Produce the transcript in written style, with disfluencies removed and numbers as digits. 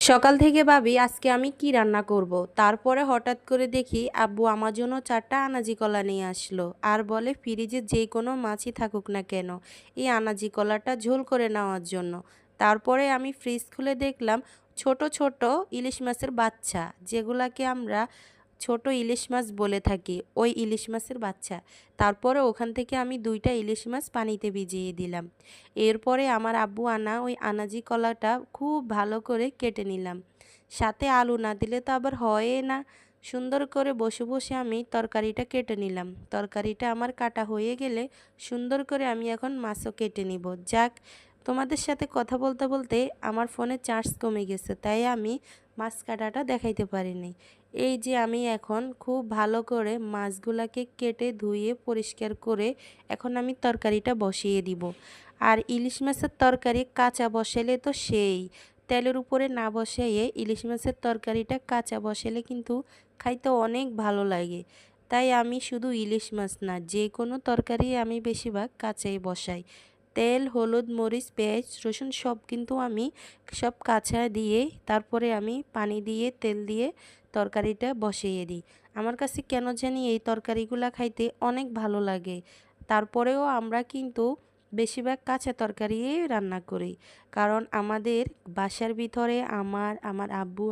সকাল থেকে ভাবি আজকে আমি কি রান্না করব। তারপরে হঠাৎ করে দেখি আব্বু আমার জন্য 4টা আনাজি কলা নিয়ে আসলো আর বলে ফ্রিজে যে কোনো মাছই থাকুক না কেন এই আনাজি কলাটা ঝোল করে নেওয়ার জন্য। তারপরে আমি ফ্রিজ খুলে দেখলাম ছোট ছোট ইলিশ মাছের বাচ্চা, যেগুলাকে আমরা ছোট ইলিশ মাছ বলে থাকি, ওই ইলিশ মাছের বাচ্চা। তারপরে ওখান থেকে আমি 2টা ইলিশ মাছ পানিতে ভিজিয়ে দিলাম। এরপরে আমার আব্বু আনা ওই আনাজি কলাটা খুব ভালো করে কেটে নিলাম। সাথে আলু না দিলে তো আবার হয় না। সুন্দর করে বসে বসে আমি তরকারিটা কেটে নিলাম। তরকারিটা আমার কাটা হয়ে গেলে সুন্দর করে আমি এখন মাছও কেটে নিব। যাক, তোমাদের সাথে কথা বলতে বলতে আমার ফোনে চার্জ কমে গেছে, তাই আমি মাছ কাটাটা দেখাইতে পারিনি। এই যে আমি এখন খুব ভালো করে মাছগুলাকে কেটে ধুয়ে পরিষ্কার করে এখন আমি তরকারিটা বসিয়ে দিব। আর ইলিশ মাছের তরকারি কাঁচা বসালে তো সেই, তেলের উপরে না বসাইয়ে ইলিশ মাছের তরকারিটা কাঁচা বসালে কিন্তু খাইতে অনেক ভালো লাগে। তাই আমি শুধু ইলিশ মাছ না, যে কোনো তরকারি আমি বেশিরভাগ কাঁচাই বসাই। তেল, হলুদ, মরিচ, পেঁয়াজ, রসুন সব কিন্তু আমি সব কাঁচা দিয়ে তারপরে আমি পানি দিয়ে তেল দিয়ে তরকারিটা বসিয়ে দিই। আমার কাছে কেন জানি এই তরকারিগুলা খাইতে অনেক ভালো লাগে। তারপরেও আমরা কিন্তু বেশিরভাগ কাঁচা তরকারি রান্না করি, কারণ আমাদের বাসার ভিতরে আমার আব্বু